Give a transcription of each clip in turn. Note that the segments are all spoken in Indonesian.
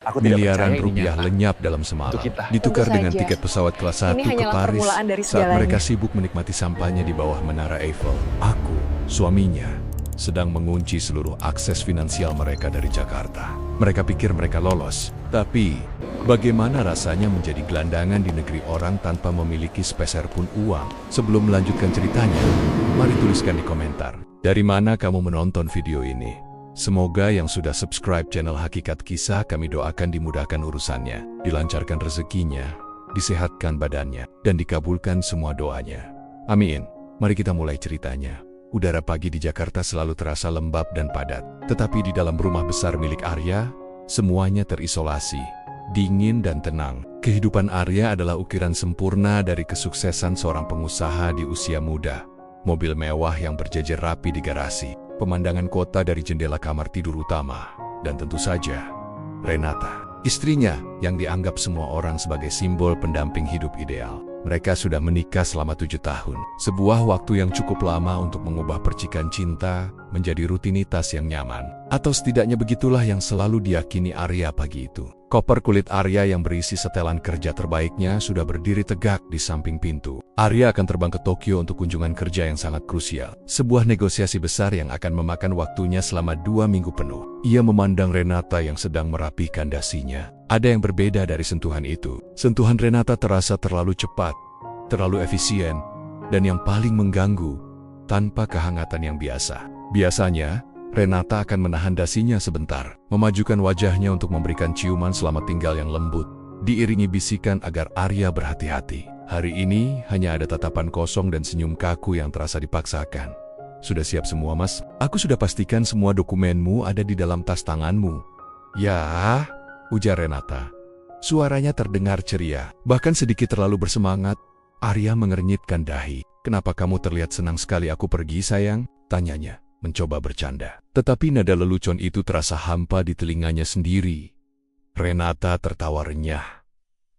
Aku tidak percaya Miliaran ini rupiah nyata. lenyap dalam semalam, Untuk kita. ditukar Tentu dengan saja. tiket pesawat kelas 1 Ini ke hanyalah Paris permulaan dari saat segalanya. mereka sibuk menikmati sampahnya di bawah Menara Eiffel. Aku, suaminya, sedang mengunci seluruh akses finansial mereka dari Jakarta. Mereka pikir mereka lolos, tapi bagaimana rasanya menjadi gelandangan di negeri orang tanpa memiliki sepeser pun uang? Sebelum melanjutkan ceritanya, mari tuliskan di komentar, dari mana kamu menonton video ini? Semoga yang sudah subscribe channel Hakikat Kisah kami doakan dimudahkan urusannya, dilancarkan rezekinya, disehatkan badannya, dan dikabulkan semua doanya. Amin. Mari kita mulai ceritanya. Udara pagi di Jakarta selalu terasa lembab dan padat. Tetapi di dalam rumah besar milik Arya, semuanya terisolasi, dingin dan tenang. Kehidupan Arya adalah ukiran sempurna dari kesuksesan seorang pengusaha di usia muda. Mobil mewah yang berjejer rapi di garasi, pemandangan kota dari jendela kamar tidur utama, dan tentu saja Renata, istrinya yang dianggap semua orang sebagai simbol pendamping hidup ideal. Mereka sudah menikah selama 7 tahun, sebuah waktu yang cukup lama untuk mengubah percikan cinta menjadi rutinitas yang nyaman. Atau setidaknya begitulah yang selalu diyakini Arya pagi itu. Koper kulit Arya yang berisi setelan kerja terbaiknya sudah berdiri tegak di samping pintu. Arya akan terbang ke Tokyo untuk kunjungan kerja yang sangat krusial. Sebuah negosiasi besar yang akan memakan waktunya selama 2 minggu penuh. Ia memandang Renata yang sedang merapihkan dasinya. Ada yang berbeda dari sentuhan itu. Sentuhan Renata terasa terlalu cepat, terlalu efisien, dan yang paling mengganggu, tanpa kehangatan yang biasa. Biasanya, Renata akan menahan dasinya sebentar, memajukan wajahnya untuk memberikan ciuman selamat tinggal yang lembut, diiringi bisikan agar Arya berhati-hati. Hari ini hanya ada tatapan kosong dan senyum kaku yang terasa dipaksakan. Sudah siap semua, Mas? Aku sudah pastikan semua dokumenmu ada di dalam tas tanganmu. Ya, ujar Renata. Suaranya terdengar ceria, bahkan sedikit terlalu bersemangat. Arya mengernyitkan dahi. Kenapa kamu terlihat senang sekali aku pergi, sayang? Tanyanya, mencoba bercanda. Tetapi nada lelucon itu terasa hampa di telinganya sendiri. Renata tertawa renyah.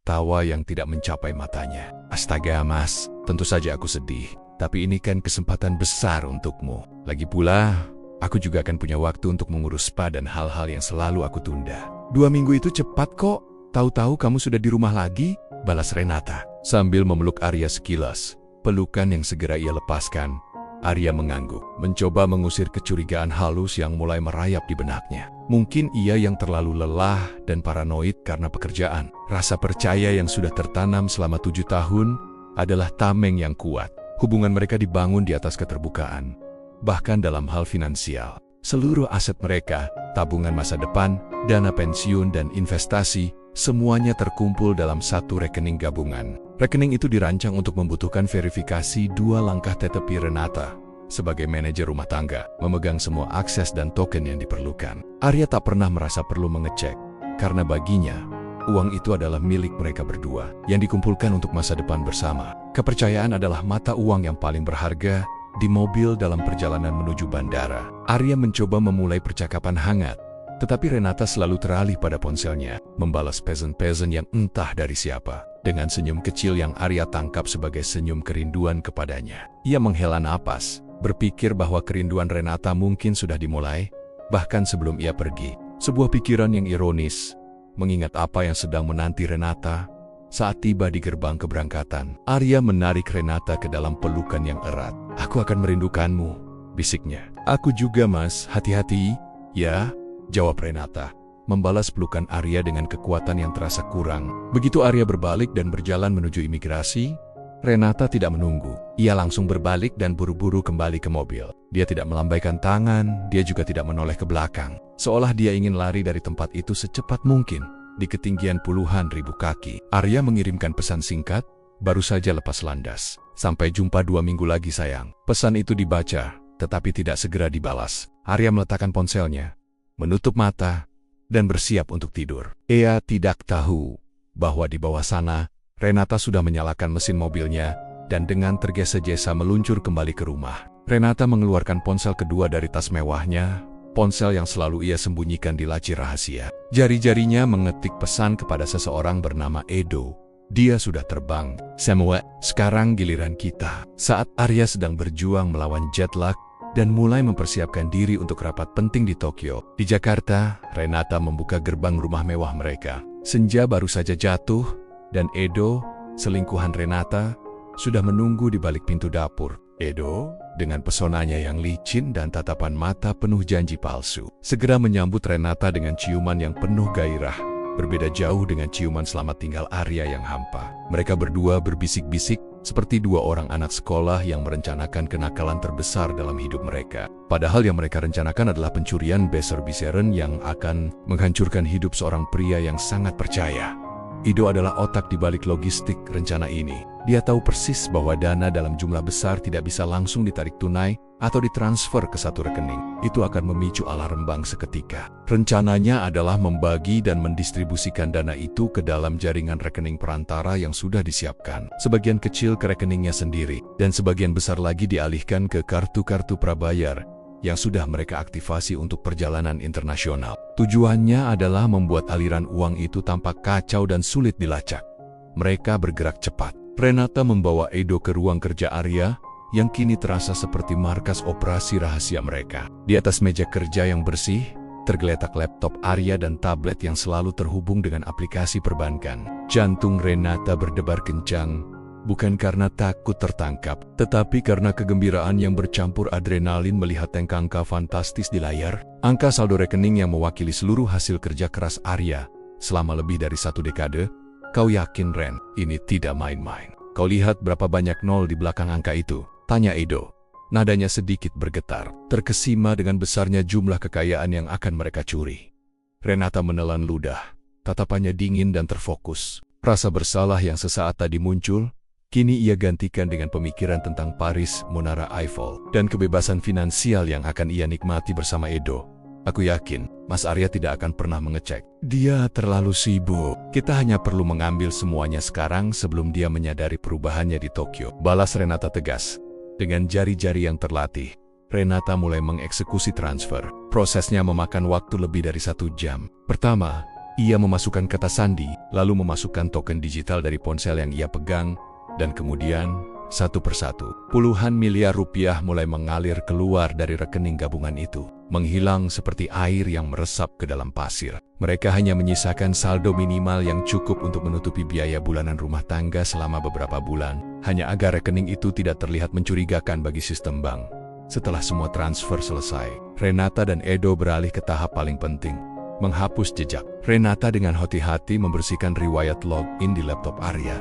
Tawa yang tidak mencapai matanya. Astaga, Mas, tentu saja aku sedih. Tapi ini kan kesempatan besar untukmu. Lagi pula, aku juga akan punya waktu untuk mengurus spa dan hal-hal yang selalu aku tunda. 2 minggu itu cepat kok. Tahu-tahu kamu sudah di rumah lagi, balas Renata. Sambil memeluk Arya sekilas, pelukan yang segera ia lepaskan, Arya mengangguk, mencoba mengusir kecurigaan halus yang mulai merayap di benaknya. Mungkin ia yang terlalu lelah dan paranoid karena pekerjaan. Rasa percaya yang sudah tertanam selama 7 tahun adalah tameng yang kuat. Hubungan mereka dibangun di atas keterbukaan. Bahkan dalam hal finansial, seluruh aset mereka, tabungan masa depan, dana pensiun dan investasi, semuanya terkumpul dalam satu rekening gabungan. Rekening itu dirancang untuk membutuhkan verifikasi 2 langkah tetapi Renata, sebagai manajer rumah tangga, memegang semua akses dan token yang diperlukan. Arya tak pernah merasa perlu mengecek, karena baginya, uang itu adalah milik mereka berdua, yang dikumpulkan untuk masa depan bersama. Kepercayaan adalah mata uang yang paling berharga di mobil dalam perjalanan menuju bandara. Arya mencoba memulai percakapan hangat, tetapi Renata selalu teralih pada ponselnya, membalas pesan-pesan yang entah dari siapa, dengan senyum kecil yang Arya tangkap sebagai senyum kerinduan kepadanya. Ia menghela napas, berpikir bahwa kerinduan Renata mungkin sudah dimulai, bahkan sebelum ia pergi. Sebuah pikiran yang ironis, mengingat apa yang sedang menanti Renata saat tiba di gerbang keberangkatan. Arya menarik Renata ke dalam pelukan yang erat. Aku akan merindukanmu, bisiknya. Aku juga, Mas, hati-hati, ya, jawab Renata, membalas pelukan Arya dengan kekuatan yang terasa kurang. Begitu Arya berbalik dan berjalan menuju imigrasi, Renata tidak menunggu. Ia langsung berbalik dan buru-buru kembali ke mobil. Dia tidak melambaikan tangan, dia juga tidak menoleh ke belakang. Seolah dia ingin lari dari tempat itu secepat mungkin, di ketinggian puluhan ribu kaki. Arya mengirimkan pesan singkat, baru saja lepas landas. Sampai jumpa 2 minggu lagi, sayang. Pesan itu dibaca, tetapi tidak segera dibalas. Arya meletakkan ponselnya, menutup mata, dan bersiap untuk tidur. Ia tidak tahu bahwa di bawah sana, Renata sudah menyalakan mesin mobilnya, dan dengan tergesa-gesa meluncur kembali ke rumah. Renata mengeluarkan ponsel kedua dari tas mewahnya, ponsel yang selalu ia sembunyikan di laci rahasia. Jari-jarinya mengetik pesan kepada seseorang bernama Edo. Dia sudah terbang. Samuel, sekarang giliran kita. Saat Arya sedang berjuang melawan jet lag, dan mulai mempersiapkan diri untuk rapat penting di Tokyo. Di Jakarta, Renata membuka gerbang rumah mewah mereka. Senja baru saja jatuh, dan Edo, selingkuhan Renata, sudah menunggu di balik pintu dapur. Edo, dengan pesonanya yang licin dan tatapan mata penuh janji palsu, segera menyambut Renata dengan ciuman yang penuh gairah. Berbeda jauh dengan ciuman selamat tinggal Arya yang hampa. Mereka berdua berbisik-bisik seperti dua orang anak sekolah yang merencanakan kenakalan terbesar dalam hidup mereka. Padahal yang mereka rencanakan adalah pencurian besar-besaran yang akan menghancurkan hidup seorang pria yang sangat percaya. Edo adalah otak di balik logistik rencana ini. Dia tahu persis bahwa dana dalam jumlah besar tidak bisa langsung ditarik tunai atau ditransfer ke satu rekening. Itu akan memicu alarm bank seketika. Rencananya adalah membagi dan mendistribusikan dana itu ke dalam jaringan rekening perantara yang sudah disiapkan. Sebagian kecil ke rekeningnya sendiri, dan sebagian besar lagi dialihkan ke kartu-kartu prabayar yang sudah mereka aktifasi untuk perjalanan internasional. Tujuannya adalah membuat aliran uang itu tampak kacau dan sulit dilacak. Mereka bergerak cepat. Renata membawa Edo ke ruang kerja Arya, yang kini terasa seperti markas operasi rahasia mereka. Di atas meja kerja yang bersih, tergeletak laptop Arya dan tablet yang selalu terhubung dengan aplikasi perbankan. Jantung Renata berdebar kencang, bukan karena takut tertangkap, tetapi karena kegembiraan yang bercampur adrenalin melihat angka fantastis di layar. Angka saldo rekening yang mewakili seluruh hasil kerja keras Arya selama lebih dari 1 dekade. Kau yakin, Ren? Ini tidak main-main. Kau lihat berapa banyak nol di belakang angka itu? Tanya Edo. Nadanya sedikit bergetar, terkesima dengan besarnya jumlah kekayaan yang akan mereka curi. Renata menelan ludah, tatapannya dingin dan terfokus. Rasa bersalah yang sesaat tadi muncul, kini ia gantikan dengan pemikiran tentang Paris, Menara Eiffel, dan kebebasan finansial yang akan ia nikmati bersama Edo. Aku yakin, Mas Arya tidak akan pernah mengecek. Dia terlalu sibuk. Kita hanya perlu mengambil semuanya sekarang sebelum dia menyadari perubahannya di Tokyo. Balas Renata tegas. Dengan jari-jari yang terlatih, Renata mulai mengeksekusi transfer. Prosesnya memakan waktu lebih dari 1 jam. Pertama, ia memasukkan kata sandi, lalu memasukkan token digital dari ponsel yang ia pegang, dan kemudian, satu persatu, puluhan miliar rupiah mulai mengalir keluar dari rekening gabungan itu, menghilang seperti air yang meresap ke dalam pasir. Mereka hanya menyisakan saldo minimal yang cukup untuk menutupi biaya bulanan rumah tangga selama beberapa bulan, hanya agar rekening itu tidak terlihat mencurigakan bagi sistem bank. Setelah semua transfer selesai, Renata dan Edo beralih ke tahap paling penting, menghapus jejak. Renata dengan hati-hati membersihkan riwayat login di laptop Arya.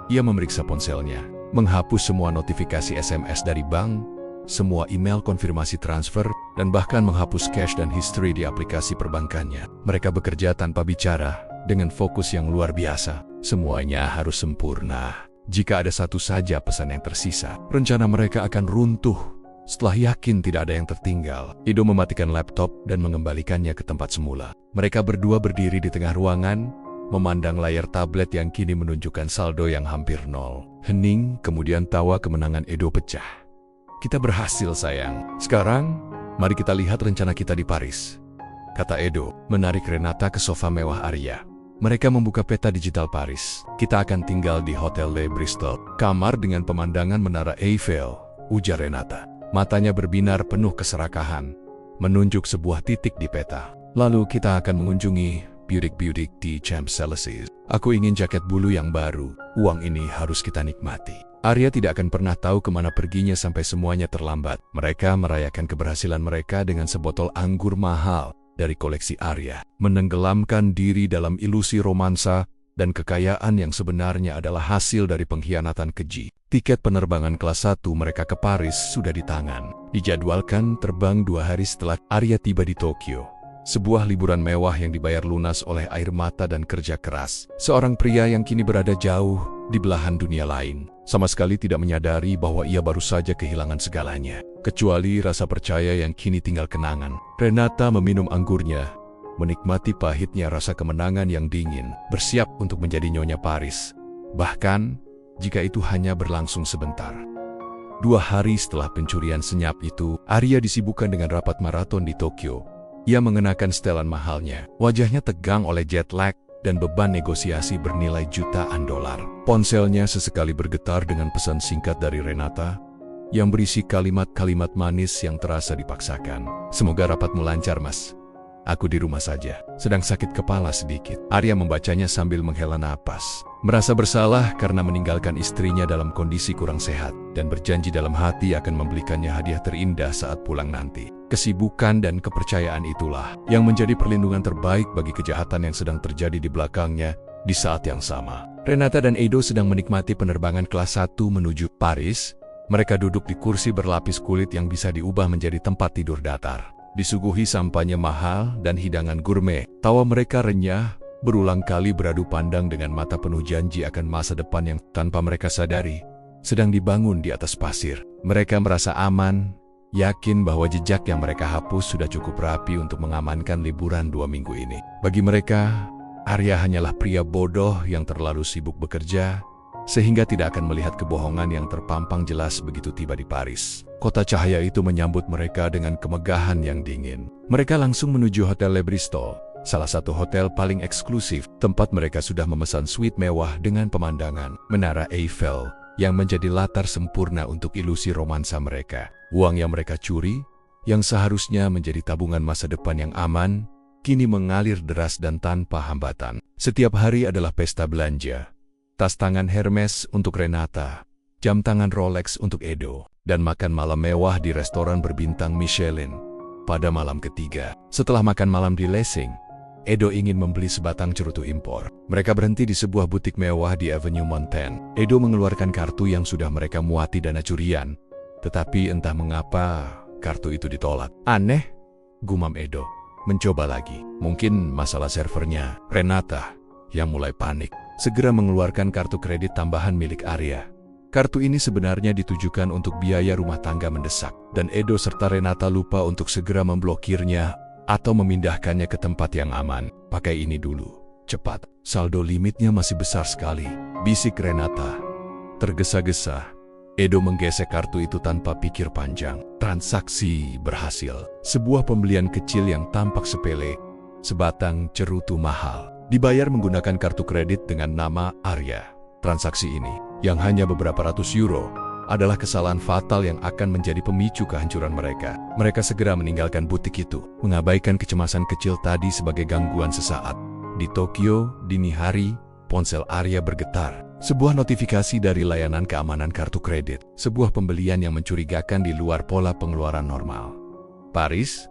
Ia memeriksa ponselnya, menghapus semua notifikasi SMS dari bank, semua email konfirmasi transfer, dan bahkan menghapus cash dan history di aplikasi perbankannya. Mereka bekerja tanpa bicara, dengan fokus yang luar biasa. Semuanya harus sempurna. Jika ada satu saja pesan yang tersisa, rencana mereka akan runtuh. Setelah yakin tidak ada yang tertinggal, Edo mematikan laptop dan mengembalikannya ke tempat semula. Mereka berdua berdiri di tengah ruangan, memandang layar tablet yang kini menunjukkan saldo yang hampir nol. Hening, kemudian tawa kemenangan Edo pecah. Kita berhasil, sayang. Sekarang, mari kita lihat rencana kita di Paris, kata Edo, menarik Renata ke sofa mewah Arya. Mereka membuka peta digital Paris. Kita akan tinggal di Hotel Le Bristol, kamar dengan pemandangan Menara Eiffel, ujar Renata. Matanya berbinar penuh keserakahan, menunjuk sebuah titik di peta. Lalu kita akan mengunjungi butik-butik di Champs-Élysées. Aku ingin jaket bulu yang baru. Uang ini harus kita nikmati. Arya tidak akan pernah tahu kemana perginya sampai semuanya terlambat. Mereka merayakan keberhasilan mereka dengan sebotol anggur mahal dari koleksi Arya, menenggelamkan diri dalam ilusi romansa dan kekayaan yang sebenarnya adalah hasil dari pengkhianatan keji. Tiket penerbangan kelas 1 mereka ke Paris sudah di tangan. Dijadwalkan terbang 2 hari setelah Arya tiba di Tokyo. Sebuah liburan mewah yang dibayar lunas oleh air mata dan kerja keras. Seorang pria yang kini berada jauh di belahan dunia lain, sama sekali tidak menyadari bahwa ia baru saja kehilangan segalanya, kecuali rasa percaya yang kini tinggal kenangan. Renata meminum anggurnya, menikmati pahitnya rasa kemenangan yang dingin, bersiap untuk menjadi nyonya Paris. Bahkan, jika itu hanya berlangsung sebentar. 2 hari setelah pencurian senyap itu, Arya disibukkan dengan rapat maraton di Tokyo. Ia mengenakan setelan mahalnya, wajahnya tegang oleh jet lag dan beban negosiasi bernilai jutaan dolar. Ponselnya sesekali bergetar dengan pesan singkat dari Renata. yang berisi kalimat-kalimat manis yang terasa dipaksakan. "Semoga rapatmu lancar, Mas. Aku di rumah saja, sedang sakit kepala sedikit." Arya membacanya sambil menghela napas. Merasa bersalah karena meninggalkan istrinya dalam kondisi kurang sehat, dan berjanji dalam hati akan membelikannya hadiah terindah saat pulang nanti. Kesibukan dan kepercayaan itulah yang menjadi perlindungan terbaik bagi kejahatan yang sedang terjadi di belakangnya di saat yang sama. Renata dan Edo sedang menikmati penerbangan kelas 1 menuju Paris. Mereka duduk di kursi berlapis kulit yang bisa diubah menjadi tempat tidur datar. Disuguhi sampahnya mahal dan hidangan gourmet. Tawa mereka renyah, berulang kali beradu pandang dengan mata penuh janji akan masa depan yang tanpa mereka sadari sedang dibangun di atas pasir. Mereka merasa aman, yakin bahwa jejak yang mereka hapus sudah cukup rapi untuk mengamankan liburan 2 minggu ini. Bagi mereka, Arya hanyalah pria bodoh yang terlalu sibuk bekerja, sehingga tidak akan melihat kebohongan yang terpampang jelas begitu tiba di Paris. Kota cahaya itu menyambut mereka dengan kemegahan yang dingin. Mereka langsung menuju Hotel Le Bristol, salah satu hotel paling eksklusif. Tempat mereka sudah memesan suite mewah dengan pemandangan Menara Eiffel yang menjadi latar sempurna untuk ilusi romansa mereka. Uang yang mereka curi, yang seharusnya menjadi tabungan masa depan yang aman, kini mengalir deras dan tanpa hambatan. Setiap hari adalah pesta belanja. Tas tangan Hermes untuk Renata, jam tangan Rolex untuk Edo, dan makan malam mewah di restoran berbintang Michelin. Pada malam ketiga, setelah makan malam di Lessing, Edo ingin membeli sebatang cerutu impor. Mereka berhenti di sebuah butik mewah di Avenue Montaigne. Edo mengeluarkan kartu yang sudah mereka muati dana curian, tetapi entah mengapa kartu itu ditolak. "Aneh," gumam Edo. Mencoba lagi. Mungkin masalah servernya. Renata, yang mulai panik, segera mengeluarkan kartu kredit tambahan milik Arya. Kartu ini sebenarnya ditujukan untuk biaya rumah tangga mendesak, dan Edo serta Renata lupa untuk segera memblokirnya atau memindahkannya ke tempat yang aman. "Pakai ini dulu, cepat. Saldo limitnya masih besar sekali," bisik Renata. Tergesa-gesa, Edo menggesek kartu itu tanpa pikir panjang. Transaksi berhasil. Sebuah pembelian kecil yang tampak sepele, sebatang cerutu mahal, dibayar menggunakan kartu kredit dengan nama Arya. Transaksi ini, yang hanya beberapa ratus euro, adalah kesalahan fatal yang akan menjadi pemicu kehancuran mereka. Mereka segera meninggalkan butik itu, mengabaikan kecemasan kecil tadi sebagai gangguan sesaat. Di Tokyo, dini hari, ponsel Arya bergetar. Sebuah notifikasi dari layanan keamanan kartu kredit. Sebuah pembelian yang mencurigakan di luar pola pengeluaran normal. Paris,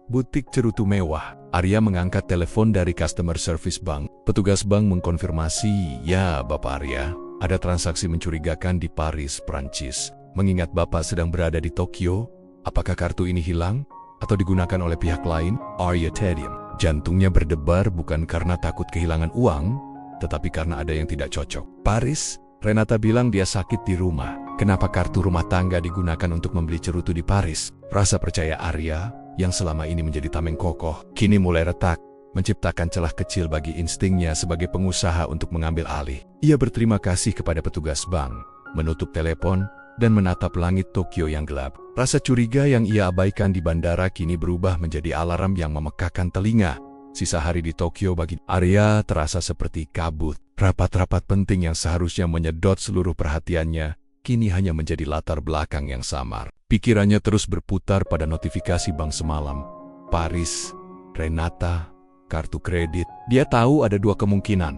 butik cerutu mewah. Arya mengangkat telepon dari customer service bank. Petugas bank mengkonfirmasi, "Ya, Bapak Arya, ada transaksi mencurigakan di Paris, Prancis. Mengingat Bapak sedang berada di Tokyo, apakah kartu ini hilang atau digunakan oleh pihak lain?" Arya terdiam. Jantungnya berdebar bukan karena takut kehilangan uang, tetapi karena ada yang tidak cocok. "Paris?" Renata bilang dia sakit di rumah. Kenapa kartu rumah tangga digunakan untuk membeli cerutu di Paris? Rasa percaya Arya, yang selama ini menjadi tameng kokoh, kini mulai retak, menciptakan celah kecil bagi instingnya sebagai pengusaha untuk mengambil alih. Ia berterima kasih kepada petugas bank, menutup telepon, dan menatap langit Tokyo yang gelap. Rasa curiga yang ia abaikan di bandara kini berubah menjadi alarm yang memekakan telinga. Sisa hari di Tokyo bagi Arya terasa seperti kabut. Rapat-rapat penting yang seharusnya menyedot seluruh perhatiannya, kini hanya menjadi latar belakang yang samar. Pikirannya terus berputar pada notifikasi bank semalam. Paris, Renata, kartu kredit. Dia tahu ada dua kemungkinan.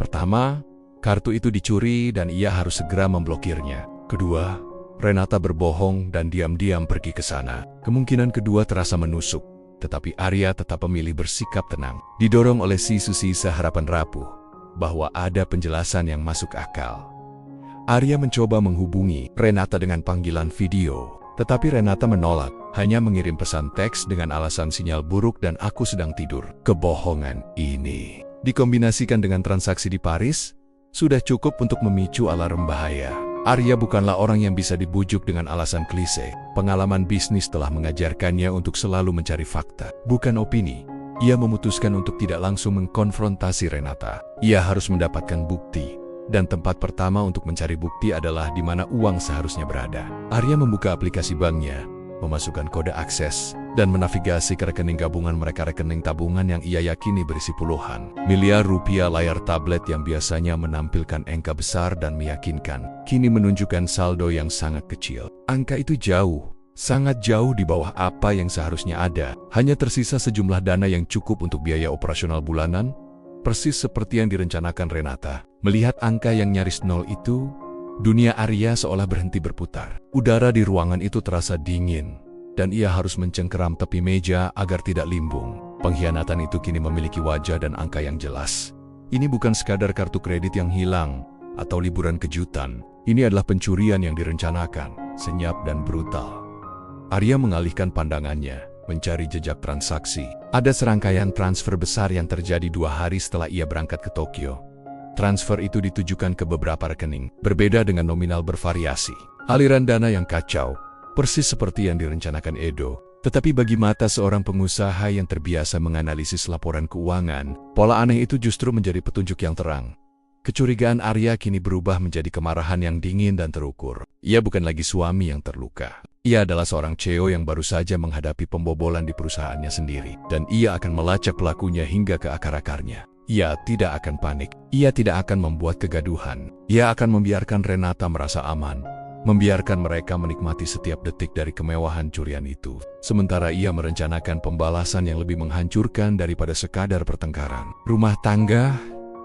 Pertama, kartu itu dicuri dan ia harus segera memblokirnya. Kedua, Renata berbohong dan diam-diam pergi ke sana. Kemungkinan kedua terasa menusuk, tetapi Arya tetap memilih bersikap tenang. Didorong oleh sisa harapan rapuh bahwa ada penjelasan yang masuk akal, Arya mencoba menghubungi Renata dengan panggilan video. Tetapi Renata menolak, hanya mengirim pesan teks dengan alasan sinyal buruk dan aku sedang tidur. Kebohongan ini, dikombinasikan dengan transaksi di Paris, sudah cukup untuk memicu alarm bahaya. Arya bukanlah orang yang bisa dibujuk dengan alasan klise. Pengalaman bisnis telah mengajarkannya untuk selalu mencari fakta, bukan opini. Ia memutuskan untuk tidak langsung mengkonfrontasi Renata. Ia harus mendapatkan bukti. Dan tempat pertama untuk mencari bukti adalah di mana uang seharusnya berada. Arya membuka aplikasi banknya, memasukkan kode akses, dan menavigasi ke rekening gabungan mereka, rekening tabungan yang ia yakini berisi puluhan miliar rupiah. Layar tablet yang biasanya menampilkan angka besar dan meyakinkan, kini menunjukkan saldo yang sangat kecil. Angka itu sangat jauh di bawah apa yang seharusnya ada. Hanya tersisa sejumlah dana yang cukup untuk biaya operasional bulanan, persis seperti yang direncanakan Renata. Melihat angka yang nyaris nol itu, dunia Arya seolah berhenti berputar. Udara di ruangan itu terasa dingin, dan ia harus mencengkeram tepi meja agar tidak limbung. Pengkhianatan itu kini memiliki wajah dan angka yang jelas. Ini bukan sekadar kartu kredit yang hilang atau liburan kejutan. Ini adalah pencurian yang direncanakan, senyap dan brutal. Arya mengalihkan pandangannya, mencari jejak transaksi. Ada serangkaian transfer besar yang terjadi 2 hari setelah ia berangkat ke Tokyo. Transfer itu ditujukan ke beberapa rekening, berbeda dengan nominal bervariasi. Aliran dana yang kacau, persis seperti yang direncanakan Edo. Tetapi bagi mata seorang pengusaha yang terbiasa menganalisis laporan keuangan, pola aneh itu justru menjadi petunjuk yang terang. Kecurigaan Arya kini berubah menjadi kemarahan yang dingin dan terukur. Ia bukan lagi suami yang terluka. Ia adalah seorang CEO yang baru saja menghadapi pembobolan di perusahaannya sendiri. Dan ia akan melacak pelakunya hingga ke akar-akarnya. Ia tidak akan panik. Ia tidak akan membuat kegaduhan. Ia akan membiarkan Renata merasa aman. Membiarkan mereka menikmati setiap detik dari kemewahan curian itu. Sementara ia merencanakan pembalasan yang lebih menghancurkan daripada sekadar pertengkaran. Rumah tangga,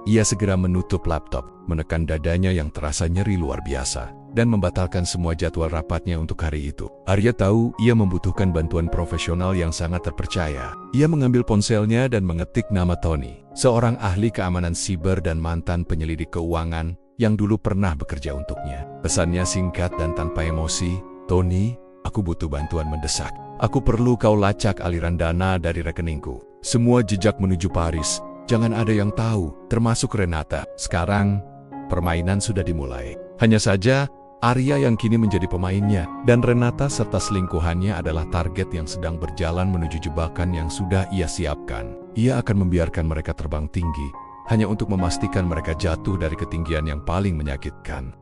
ia segera menutup laptop, menekan dadanya yang terasa nyeri luar biasa, dan membatalkan semua jadwal rapatnya untuk hari itu. Arya tahu ia membutuhkan bantuan profesional yang sangat terpercaya. Ia mengambil ponselnya dan mengetik nama Tony, seorang ahli keamanan siber dan mantan penyelidik keuangan yang dulu pernah bekerja untuknya. Pesannya singkat dan tanpa emosi, "Tony, aku butuh bantuan mendesak. Aku perlu kau lacak aliran dana dari rekeningku. Semua jejak menuju Paris. Jangan ada yang tahu, termasuk Renata." Sekarang, permainan sudah dimulai. Hanya saja, Arya yang kini menjadi pemainnya, dan Renata serta selingkuhannya adalah target yang sedang berjalan menuju jebakan yang sudah ia siapkan. Ia akan membiarkan mereka terbang tinggi, hanya untuk memastikan mereka jatuh dari ketinggian yang paling menyakitkan.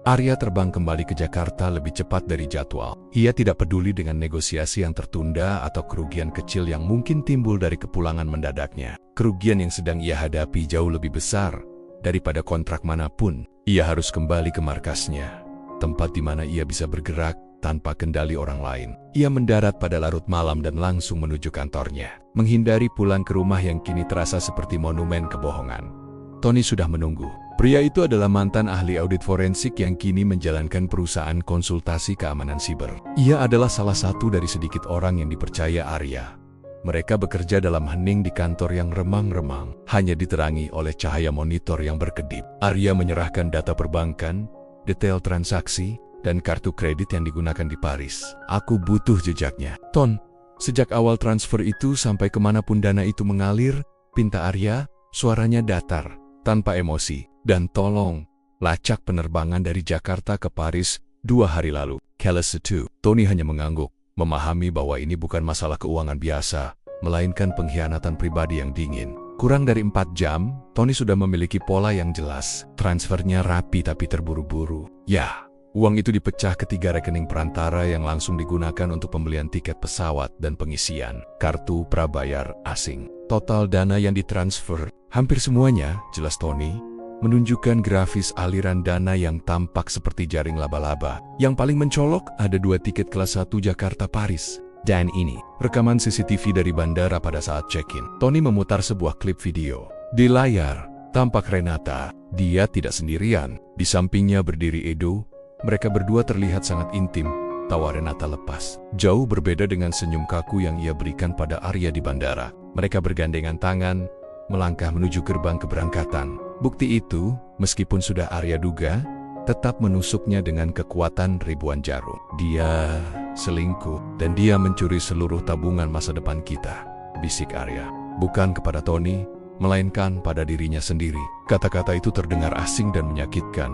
Arya terbang kembali ke Jakarta lebih cepat dari jadwal. Ia tidak peduli dengan negosiasi yang tertunda atau kerugian kecil yang mungkin timbul dari kepulangan mendadaknya. Kerugian yang sedang ia hadapi jauh lebih besar daripada kontrak manapun. Ia harus kembali ke markasnya, tempat di mana ia bisa bergerak tanpa kendali orang lain. Ia mendarat pada larut malam dan langsung menuju kantornya, menghindari pulang ke rumah yang kini terasa seperti monumen kebohongan. Tony sudah menunggu. Pria itu adalah mantan ahli audit forensik yang kini menjalankan perusahaan konsultasi keamanan siber. Ia adalah salah satu dari sedikit orang yang dipercaya Arya. Mereka bekerja dalam hening di kantor yang remang-remang, hanya diterangi oleh cahaya monitor yang berkedip. Arya menyerahkan data perbankan, detail transaksi, dan kartu kredit yang digunakan di Paris. "Aku butuh jejaknya, Ton. Sejak awal transfer itu sampai kemanapun dana itu mengalir," pinta Arya, suaranya datar, tanpa emosi. "Dan tolong, lacak penerbangan dari Jakarta ke Paris 2 hari lalu." "Keles itu." Tony hanya mengangguk, memahami bahwa ini bukan masalah keuangan biasa, melainkan pengkhianatan pribadi yang dingin. Kurang dari 4 jam, Tony sudah memiliki pola yang jelas. Transfernya rapi tapi terburu-buru. Ya, uang itu dipecah ke 3 rekening perantara yang langsung digunakan untuk pembelian tiket pesawat dan pengisian kartu prabayar asing. Total dana yang ditransfer, hampir semuanya, jelas Tony, menunjukkan grafis aliran dana yang tampak seperti jaring laba-laba. Yang paling mencolok ada 2 tiket kelas 1 Jakarta-Paris. Dan ini, rekaman CCTV dari bandara pada saat check-in. Tony memutar sebuah klip video. Di layar, tampak Renata. Dia tidak sendirian. Di sampingnya berdiri Edo. Mereka berdua terlihat sangat intim. Tawa Renata lepas. Jauh berbeda dengan senyum kaku yang ia berikan pada Arya di bandara. Mereka bergandengan tangan, melangkah menuju gerbang keberangkatan. Bukti itu, meskipun sudah Arya duga, tetap menusuknya dengan kekuatan ribuan jarum. "Dia selingkuh, dan dia mencuri seluruh tabungan masa depan kita," bisik Arya. Bukan kepada Tony, melainkan pada dirinya sendiri. Kata-kata itu terdengar asing dan menyakitkan.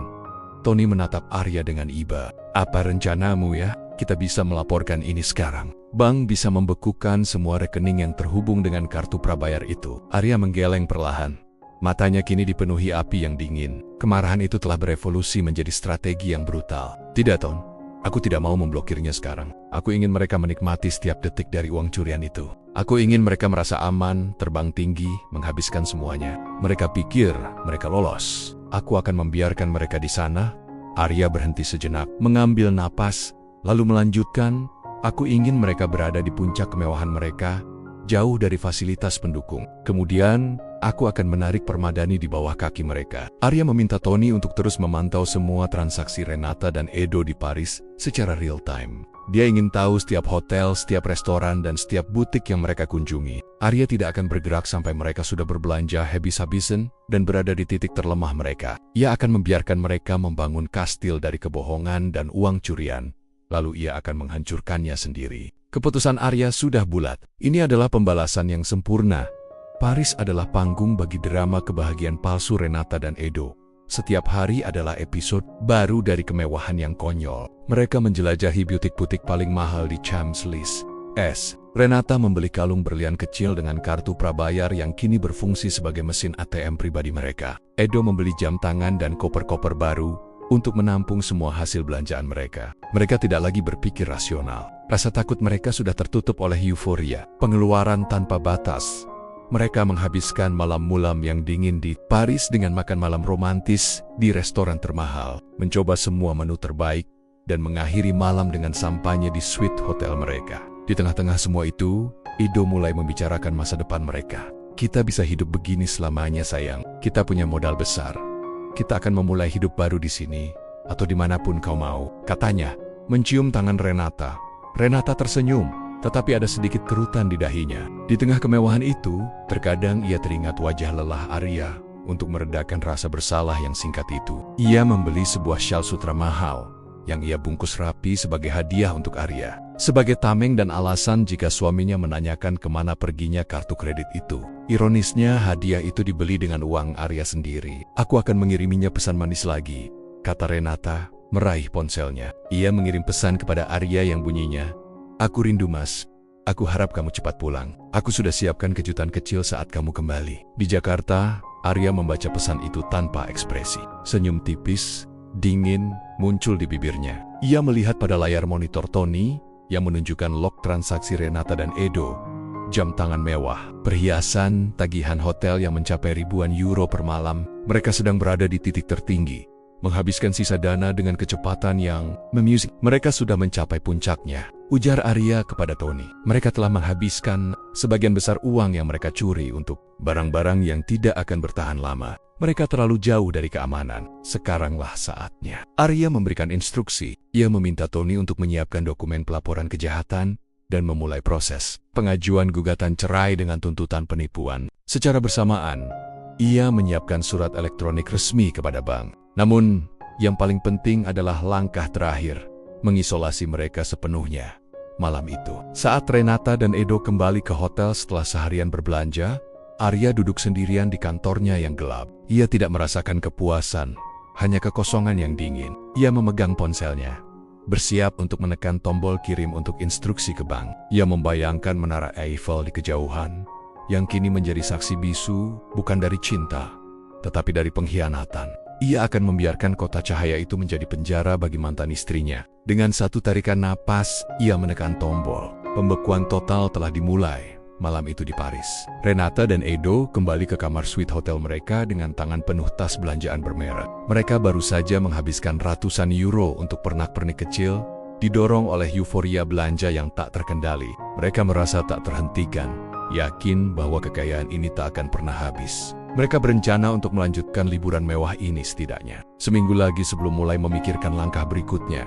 Tony menatap Arya dengan iba. "Apa rencanamu ya? Kita bisa melaporkan ini sekarang. Bank bisa membekukan semua rekening yang terhubung dengan kartu prabayar itu." Arya menggeleng perlahan. Matanya kini dipenuhi api yang dingin. Kemarahan itu telah berevolusi menjadi strategi yang brutal. "Tidak, Ton. Aku tidak mau memblokirnya sekarang. Aku ingin mereka menikmati setiap detik dari uang curian itu. Aku ingin mereka merasa aman, terbang tinggi, menghabiskan semuanya. Mereka pikir mereka lolos. Aku akan membiarkan mereka di sana. Arya berhenti sejenak, mengambil napas, lalu melanjutkan, aku ingin mereka berada di puncak kemewahan mereka, jauh dari fasilitas pendukung. Kemudian, aku akan menarik permadani di bawah kaki mereka. Arya meminta Tony untuk terus memantau semua transaksi Renata dan Edo di Paris secara real time. Dia ingin tahu setiap hotel, setiap restoran, dan setiap butik yang mereka kunjungi. Arya tidak akan bergerak sampai mereka sudah berbelanja habis-habisan dan berada di titik terlemah mereka. Ia akan membiarkan mereka membangun kastil dari kebohongan dan uang curian, lalu ia akan menghancurkannya sendiri. Keputusan Arya sudah bulat. Ini adalah pembalasan yang sempurna. Paris adalah panggung bagi drama kebahagiaan palsu Renata dan Edo. Setiap hari adalah episode baru dari kemewahan yang konyol. Mereka menjelajahi butik-butik paling mahal di Champs-Élysées. Renata membeli kalung berlian kecil dengan kartu prabayar yang kini berfungsi sebagai mesin ATM pribadi mereka. Edo membeli jam tangan dan koper-koper baru untuk menampung semua hasil belanjaan mereka. Mereka tidak lagi berpikir rasional. Rasa takut mereka sudah tertutup oleh euforia, pengeluaran tanpa batas. Mereka menghabiskan malam-malam yang dingin di Paris dengan makan malam romantis di restoran termahal, mencoba semua menu terbaik, dan mengakhiri malam dengan sampainya di suite hotel mereka. Di tengah-tengah semua itu, Edo mulai membicarakan masa depan mereka. Kita bisa hidup begini selamanya, sayang. Kita punya modal besar. Kita akan memulai hidup baru di sini, atau dimanapun kau mau, katanya, mencium tangan Renata. Renata tersenyum. Tetapi ada sedikit kerutan di dahinya. Di tengah kemewahan itu, terkadang ia teringat wajah lelah Arya untuk meredakan rasa bersalah yang singkat itu. Ia membeli sebuah syal sutra mahal yang ia bungkus rapi sebagai hadiah untuk Arya. Sebagai tameng dan alasan jika suaminya menanyakan kemana perginya kartu kredit itu. Ironisnya, hadiah itu dibeli dengan uang Arya sendiri. Aku akan mengiriminya pesan manis lagi, kata Renata, meraih ponselnya. Ia mengirim pesan kepada Arya yang bunyinya, aku rindu mas, aku harap kamu cepat pulang. Aku sudah siapkan kejutan kecil saat kamu kembali. Di Jakarta, Arya membaca pesan itu tanpa ekspresi. Senyum tipis, dingin, muncul di bibirnya. Ia melihat pada layar monitor Tony yang menunjukkan log transaksi Renata dan Edo. Jam tangan mewah, perhiasan, tagihan hotel yang mencapai ribuan euro per malam. Mereka sedang berada di titik tertinggi, menghabiskan sisa dana dengan kecepatan yang memusik. Mereka sudah mencapai puncaknya, ujar Arya kepada Tony. Mereka telah menghabiskan sebagian besar uang yang mereka curi untuk barang-barang yang tidak akan bertahan lama. Mereka terlalu jauh dari keamanan. Sekaranglah saatnya. Arya memberikan instruksi. Ia meminta Tony untuk menyiapkan dokumen pelaporan kejahatan dan memulai proses pengajuan gugatan cerai dengan tuntutan penipuan. Secara bersamaan, ia menyiapkan surat elektronik resmi kepada bank. Namun, yang paling penting adalah langkah terakhir, mengisolasi mereka sepenuhnya. Malam itu, saat Renata dan Edo kembali ke hotel setelah seharian berbelanja, Arya duduk sendirian di kantornya yang gelap. Ia tidak merasakan kepuasan, hanya kekosongan yang dingin. Ia memegang ponselnya, bersiap untuk menekan tombol kirim untuk instruksi ke bank. Ia membayangkan menara Eiffel di kejauhan, yang kini menjadi saksi bisu bukan dari cinta, tetapi dari pengkhianatan. Ia akan membiarkan kota cahaya itu menjadi penjara bagi mantan istrinya. Dengan satu tarikan napas, ia menekan tombol. Pembekuan total telah dimulai. Malam itu di Paris, Renata dan Edo kembali ke kamar suite hotel mereka dengan tangan penuh tas belanjaan bermerek. Mereka baru saja menghabiskan ratusan euro untuk pernak-pernik kecil, didorong oleh euforia belanja yang tak terkendali. Mereka merasa tak terhentikan, yakin bahwa kekayaan ini tak akan pernah habis. Mereka berencana untuk melanjutkan liburan mewah ini setidaknya seminggu lagi sebelum mulai memikirkan langkah berikutnya.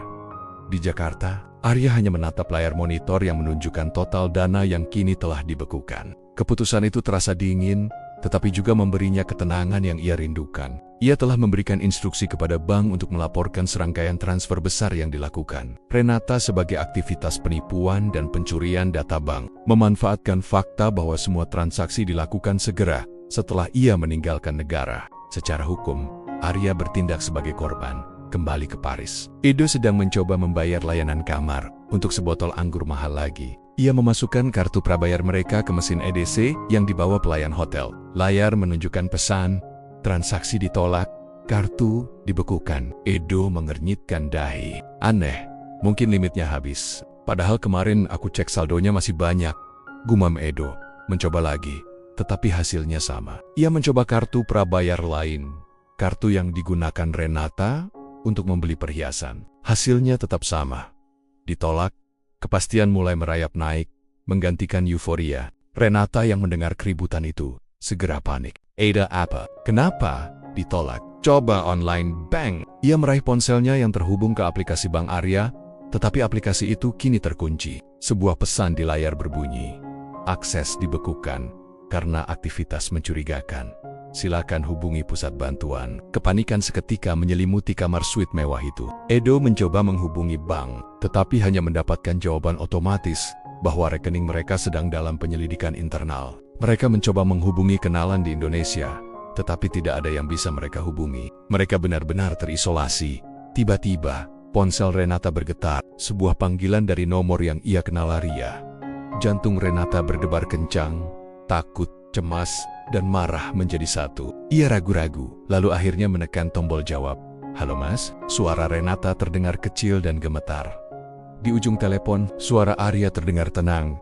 Di Jakarta, Arya hanya menatap layar monitor yang menunjukkan total dana yang kini telah dibekukan. Keputusan itu terasa dingin, tetapi juga memberinya ketenangan yang ia rindukan. Ia telah memberikan instruksi kepada bank untuk melaporkan serangkaian transfer besar yang dilakukan. Renata sebagai aktivitas penipuan dan pencurian data bank, memanfaatkan fakta bahwa semua transaksi dilakukan segera setelah ia meninggalkan negara. Secara hukum, Arya bertindak sebagai korban. Kembali ke Paris, Edo sedang mencoba membayar layanan kamar untuk sebotol anggur mahal lagi. Ia memasukkan kartu prabayar mereka ke mesin EDC yang dibawa pelayan hotel. Layar menunjukkan pesan, transaksi ditolak, kartu dibekukan. Edo mengernyitkan dahi. Aneh, Mungkin limitnya habis. Padahal kemarin aku cek saldonya masih banyak. Gumam Edo. Mencoba lagi. Tetapi hasilnya sama. Ia mencoba kartu prabayar lain. Kartu yang digunakan Renata untuk membeli perhiasan. Hasilnya tetap sama. Ditolak. Kepastian mulai merayap naik. Menggantikan euforia. Renata yang mendengar keributan itu segera panik. Ada apa? Kenapa? Ditolak. Coba online bank. Ia meraih ponselnya yang terhubung ke aplikasi Bank Arya, tetapi aplikasi itu kini terkunci. Sebuah pesan di layar berbunyi. Akses dibekukan karena aktivitas mencurigakan. Silakan hubungi pusat bantuan. Kepanikan seketika menyelimuti kamar suite mewah itu. Edo mencoba menghubungi bank, tetapi hanya mendapatkan jawaban otomatis bahwa rekening mereka sedang dalam penyelidikan internal. Mereka mencoba menghubungi kenalan di Indonesia, tetapi tidak ada yang bisa mereka hubungi. Mereka benar-benar terisolasi. Tiba-tiba, ponsel Renata bergetar. Sebuah panggilan dari nomor yang ia kenal Arya. Jantung Renata berdebar kencang, takut, cemas, dan marah menjadi satu. Ia ragu-ragu, lalu akhirnya menekan tombol jawab. Halo mas, suara Renata terdengar kecil dan gemetar. Di ujung telepon, suara Arya terdengar tenang,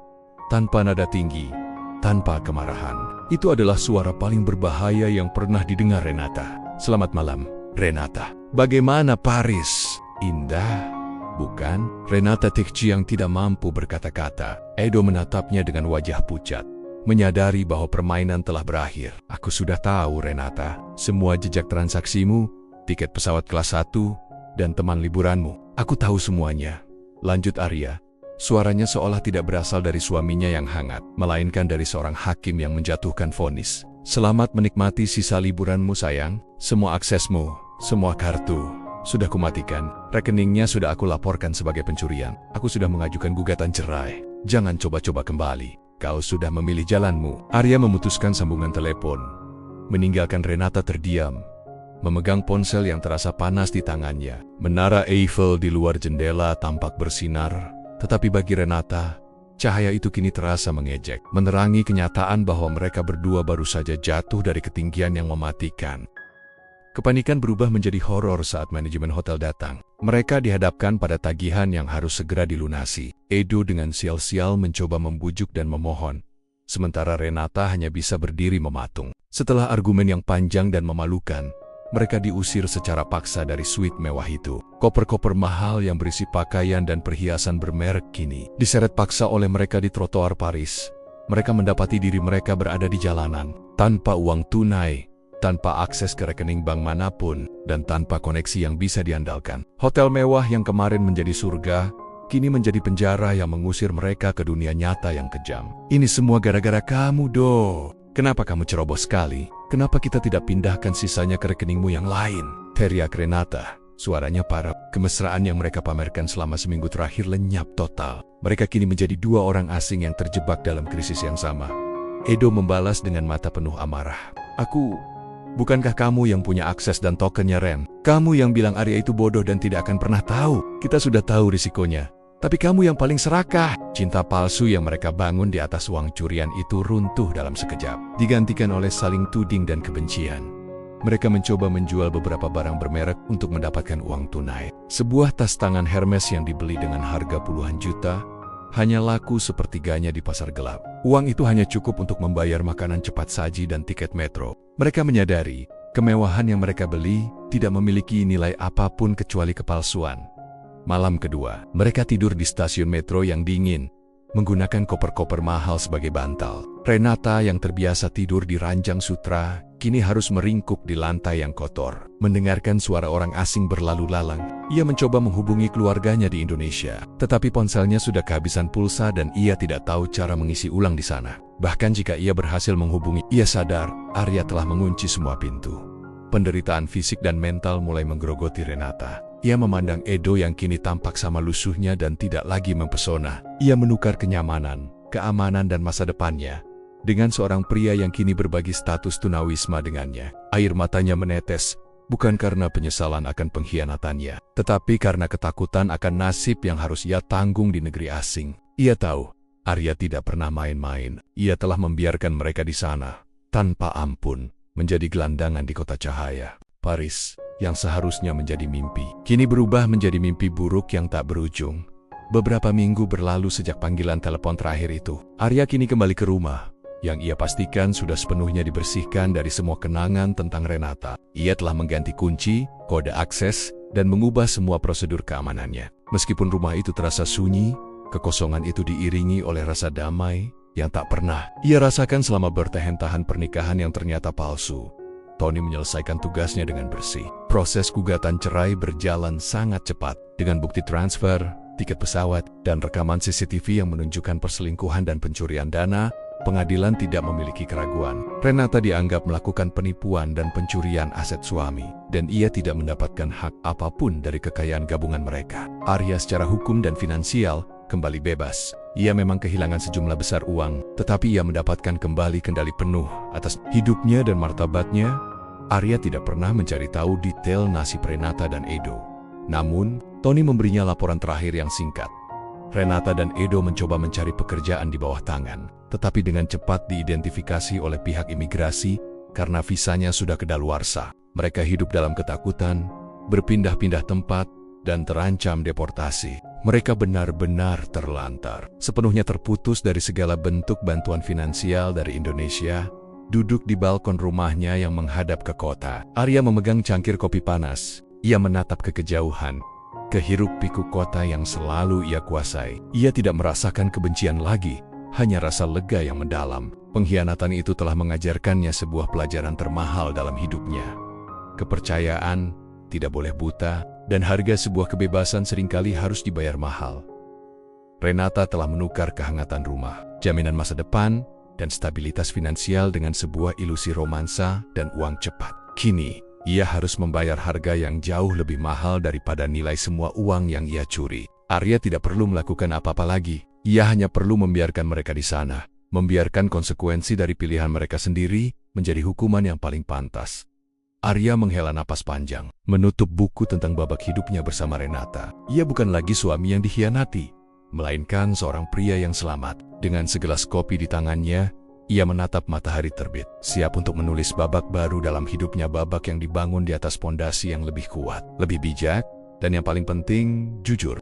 tanpa nada tinggi, tanpa kemarahan. Itu adalah suara paling berbahaya yang pernah didengar Renata. Selamat malam, Renata. Bagaimana Paris? Indah, bukan? Renata Tikci yang tidak mampu berkata-kata. Edo menatapnya dengan wajah pucat. Menyadari bahwa permainan telah berakhir. Aku sudah tahu, Renata. Semua jejak transaksimu, tiket pesawat kelas 1, dan teman liburanmu. Aku tahu semuanya. Lanjut Arya. Suaranya seolah tidak berasal dari suaminya yang hangat, melainkan dari seorang hakim yang menjatuhkan vonis. Selamat menikmati sisa liburanmu sayang. Semua aksesmu, semua kartu, sudah kumatikan. Rekeningnya sudah aku laporkan sebagai pencurian. Aku sudah mengajukan gugatan cerai. Jangan coba-coba kembali. Kau sudah memilih jalanmu. Arya memutuskan sambungan telepon. Meninggalkan Renata terdiam, memegang ponsel yang terasa panas di tangannya. Menara Eiffel di luar jendela tampak bersinar. Tetapi bagi Renata, cahaya itu kini terasa mengejek, menerangi kenyataan bahwa mereka berdua baru saja jatuh dari ketinggian yang mematikan. Kepanikan berubah menjadi horor saat manajemen hotel datang. Mereka dihadapkan pada tagihan yang harus segera dilunasi. Edo dengan sial-sial mencoba membujuk dan memohon, sementara Renata hanya bisa berdiri mematung. Setelah argumen yang panjang dan memalukan, mereka diusir secara paksa dari suite mewah itu. Koper-koper mahal yang berisi pakaian dan perhiasan bermerek kini diseret paksa oleh mereka di trotoar Paris. Mereka mendapati diri mereka berada di jalanan, tanpa uang tunai, tanpa akses ke rekening bank manapun, dan tanpa koneksi yang bisa diandalkan. Hotel mewah yang kemarin menjadi surga, kini menjadi penjara yang mengusir mereka ke dunia nyata yang kejam. Ini semua gara-gara kamu, Do. Kenapa kamu ceroboh sekali? Kenapa kita tidak pindahkan sisanya ke rekeningmu yang lain? Teriak Renata. Suaranya parah. Kemesraan yang mereka pamerkan selama seminggu terakhir lenyap total. Mereka kini menjadi dua orang asing yang terjebak dalam krisis yang sama. Edo membalas dengan mata penuh amarah. Bukankah kamu yang punya akses dan tokennya, Ren? Kamu yang bilang Arya itu bodoh dan tidak akan pernah tahu. Kita sudah tahu risikonya. Tapi kamu yang paling serakah. Cinta palsu yang mereka bangun di atas uang curian itu runtuh dalam sekejap, digantikan oleh saling tuding dan kebencian. Mereka mencoba menjual beberapa barang bermerek untuk mendapatkan uang tunai. Sebuah tas tangan Hermes yang dibeli dengan harga puluhan juta hanya laku sepertiganya di pasar gelap. Uang itu hanya cukup untuk membayar makanan cepat saji dan tiket metro. Mereka menyadari kemewahan yang mereka beli tidak memiliki nilai apapun kecuali kepalsuan. Malam kedua, mereka tidur di stasiun metro yang dingin, menggunakan koper-koper mahal sebagai bantal. Renata yang terbiasa tidur di ranjang sutra, kini harus meringkuk di lantai yang kotor. Mendengarkan suara orang asing berlalu lalang, ia mencoba menghubungi keluarganya di Indonesia. Tetapi ponselnya sudah kehabisan pulsa dan ia tidak tahu cara mengisi ulang di sana. Bahkan jika ia berhasil menghubungi, ia sadar Arya telah mengunci semua pintu. Penderitaan fisik dan mental mulai menggerogoti Renata. Ia memandang Edo yang kini tampak sama lusuhnya dan tidak lagi mempesona. Ia menukar kenyamanan, keamanan dan masa depannya dengan seorang pria yang kini berbagi status tunawisma dengannya. Air matanya menetes, bukan karena penyesalan akan pengkhianatannya, tetapi karena ketakutan akan nasib yang harus ia tanggung di negeri asing. Ia tahu, Arya tidak pernah main-main. Ia telah membiarkan mereka di sana, tanpa ampun, menjadi gelandangan di kota cahaya. Paris. yang seharusnya menjadi mimpi, kini berubah menjadi mimpi buruk yang tak berujung. Beberapa minggu berlalu sejak panggilan telepon terakhir itu. Arya kini kembali ke rumah, yang ia pastikan sudah sepenuhnya dibersihkan dari semua kenangan tentang Renata. Ia telah mengganti kunci, kode akses, dan mengubah semua prosedur keamanannya. Meskipun rumah itu terasa sunyi, kekosongan itu diiringi oleh rasa damai yang tak pernah ia rasakan selama bertahan-tahan pernikahan yang ternyata palsu. Tony menyelesaikan tugasnya dengan bersih. Proses gugatan cerai berjalan sangat cepat, dengan bukti transfer, tiket pesawat, dan rekaman CCTV yang menunjukkan perselingkuhan dan pencurian dana. Pengadilan tidak memiliki keraguan. Renata dianggap melakukan penipuan dan pencurian aset suami, dan ia tidak mendapatkan hak apapun dari kekayaan gabungan mereka. Arya secara hukum dan finansial kembali bebas. Ia memang kehilangan sejumlah besar uang, tetapi ia mendapatkan kembali kendali penuh atas hidupnya dan martabatnya. Arya tidak pernah mencari tahu detail nasib Renata dan Edo. Namun, Tony memberinya laporan terakhir yang singkat. Renata dan Edo mencoba mencari pekerjaan di bawah tangan, tetapi dengan cepat diidentifikasi oleh pihak imigrasi karena visanya sudah kedaluarsa. Mereka hidup dalam ketakutan, berpindah-pindah tempat, dan terancam deportasi. Mereka benar-benar terlantar, sepenuhnya terputus dari segala bentuk bantuan finansial dari Indonesia. Duduk di balkon rumahnya yang menghadap ke kota, Arya memegang cangkir kopi panas. Ia menatap ke kejauhan, ke hiruk-pikuk kota yang selalu ia kuasai. Ia tidak merasakan kebencian lagi, hanya rasa lega yang mendalam. Pengkhianatan itu telah mengajarkannya sebuah pelajaran termahal dalam hidupnya. Kepercayaan tidak boleh buta, dan harga sebuah kebebasan seringkali harus dibayar mahal. Renata telah menukar kehangatan rumah, jaminan masa depan, dan stabilitas finansial dengan sebuah ilusi romansa dan uang cepat. Kini, ia harus membayar harga yang jauh lebih mahal daripada nilai semua uang yang ia curi. Arya tidak perlu melakukan apa-apa lagi. Ia hanya perlu membiarkan mereka di sana, membiarkan konsekuensi dari pilihan mereka sendiri menjadi hukuman yang paling pantas. Arya menghela napas panjang, menutup buku tentang babak hidupnya bersama Renata. Ia bukan lagi suami yang dikhianati, melainkan seorang pria yang selamat. Dengan segelas kopi di tangannya, ia menatap matahari terbit, siap untuk menulis babak baru dalam hidupnya, babak yang dibangun di atas pondasi yang lebih kuat, lebih bijak, dan yang paling penting, jujur.